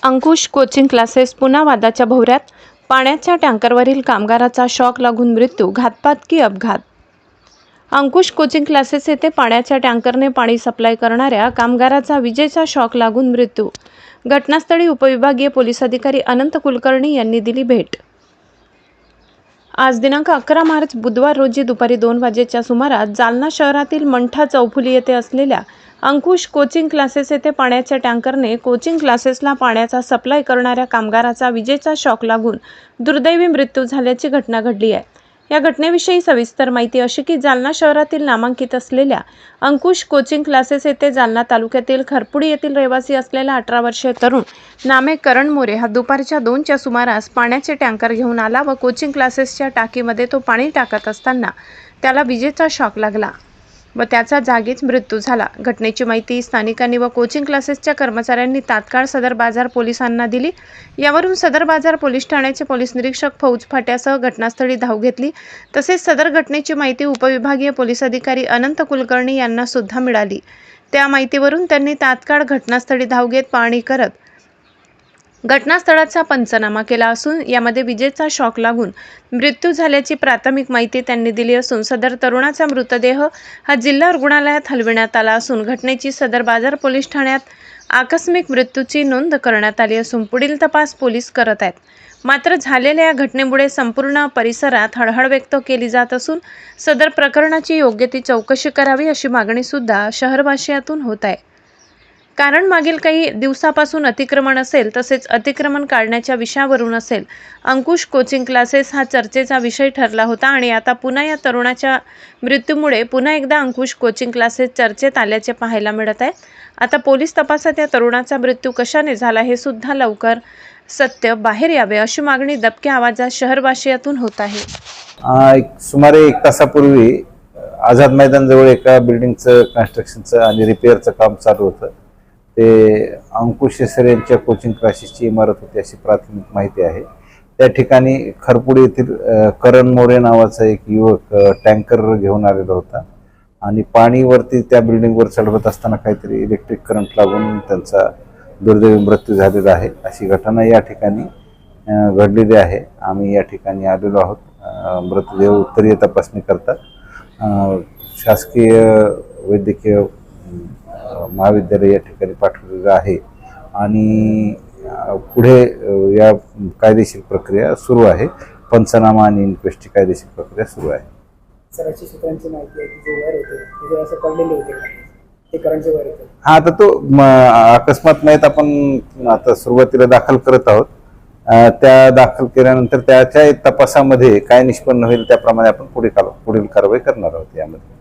अंकुश coaching classes पुन्हा वादाच्या भोवऱ्यात. पाण्याच्या टँकरवरील कामगाराचा शॉक लागून मृत्यू, घातपात की अपघात? अंकुश कोचिंग क्लासेस येथे पाण्याच्या टँकरने पाणी सप्लाय करणाऱ्या कामगाराचा विजेचा शॉक लागून मृत्यू. घटनास्थळी उपविभागीय पोलीस अधिकारी अनंत कुलकर्णी यांनी दिली भेट. आज दिनांक 11 मार्च बुधवार रोजी दुपारी 2 वाजेच्या सुमारास जालना शहरातील मंठा चौफुली येथे असलेल्या अंकुश कोचिंग क्लासेस येथे पाण्याच्या टँकरने कोचिंग क्लासेसला पाण्याचा सप्लाय करणाऱ्या कामगाराचा विजेचा शॉक लागून दुर्दैवी मृत्यू झाल्याची घटना घडली आहे. या घटनेविषयी सविस्तर माहिती अशी की जालना शहरातील नामांकित असलेल्या अंकुश कोचिंग क्लासेस येथे जालना तालुक्यातील खरपुडी येथील रहिवासी असलेला 18 वर्षीय तरुण नामे करण मोरे हा दुपारच्या 2च्या सुमारास पाण्याचे टँकर घेऊन आला व कोचिंग क्लासेसच्या टाकीमध्ये तो पाणी टाकत असताना त्याला विजेचा शॉक लागला व त्याचा जागीच मृत्यू झाला. घटनेची माहिती स्थानिकांनी व कोचिंग क्लासेसच्या कर्मचाऱ्यांनी तात्काळ सदर बाजार पोलिसांना दिली. यावरून सदर बाजार पोलीस ठाण्याचे पोलीस निरीक्षक फौज फाट्यासह घटनास्थळी धाव घेतली. तसेच सदर घटनेची माहिती उपविभागीय पोलीस अधिकारी अनंत कुलकर्णी यांना सुद्धा मिळाली. त्या माहितीवरून त्यांनी तात्काळ घटनास्थळी धाव घेत पाहणी करत घटनास्थळाचा पंचनामा केला असून यामध्ये विजेचा शॉक लागून मृत्यू झाल्याची प्राथमिक माहिती त्यांनी दिली असून सदर तरुणाचा मृतदेह हा जिल्हा रुग्णालयात हलविण्यात आला असून घटनेची सदर बाजार पोलीस ठाण्यात आकस्मिक मृत्यूची नोंद करण्यात आली असून पुढील तपास पोलीस करत आहेत. मात्र झालेल्या या घटनेमुळे संपूर्ण परिसरात हळहळ व्यक्त केली जात असून सदर प्रकरणाची योग्य ती चौकशी करावी अशी मागणी सुद्धा शहरवासियांतून होत आहे. कारण मागील काही दिवसापासून अतिक्रमण असेल तसेच अतिक्रमण काढण्याच्या विषयावरून असेल अंकुश कोचिंग क्लासेस हा चर्चेचा विषय ठरला होता आणि आता पुन्हा या तरुणाच्या मृत्यूमुळे पुन्हा एकदा अंकुश कोचिंग क्लासेस चर्चेत आल्याचे पाहायला मिळत आहे. आता पोलीस तपासात या तरुणाचा मृत्यू कशाने झाला हे सुद्धा लवकर सत्य बाहेर यावे अशी मागणी दबक्या आवाजात शहरवासियांतून होत आहे. सुमारे 1 तासापूर्वी आझाद मैदान जवळ एका बिल्डिंगचं कन्स्ट्रक्शनचं आणि रिपेअरचं काम चालू होतं. ते अंकुश सर यांच्या कोचिंग क्लासेसची इमारत होती अशी प्राथमिक माहिती आहे. त्या ठिकाणी खरपुडी येथील करण मोरे नावाचा एक युवक टँकर घेऊन आलेला होता आणि पाणीवरती त्या बिल्डिंगवर चढवत असताना काहीतरी इलेक्ट्रिक करंट लागून त्यांचा दुर्दैवी मृत्यू झालेला आहे अशी घटना या ठिकाणी घडलेली आहे. आम्ही या ठिकाणी आलेलो आहोत. मृतदेह उत्तरीय तपासणी करतात शासकीय वैद्यकीय महाविद्यालय या ठिकाणी पाठवलेलं आहे आणि पुढे या कायदेशीर प्रक्रिया सुरू आहे. पंचनामा आणि इन्क्वेस्टची कायदेशीर प्रक्रिया सुरू आहे. सरांची सूत्रांची माहिती आहे की जे वायर होते ते असं पडलेले होते ते करंटचे वायर होते. हा, आता तो अकस्मात माहीत आपण आता सुरुवातीला दाखल करत आहोत. त्या दाखल केल्यानंतर त्याच्या तपासामध्ये काय निष्पन्न होईल त्याप्रमाणे आपण पुढील कारवाई करणार आहोत. यामध्ये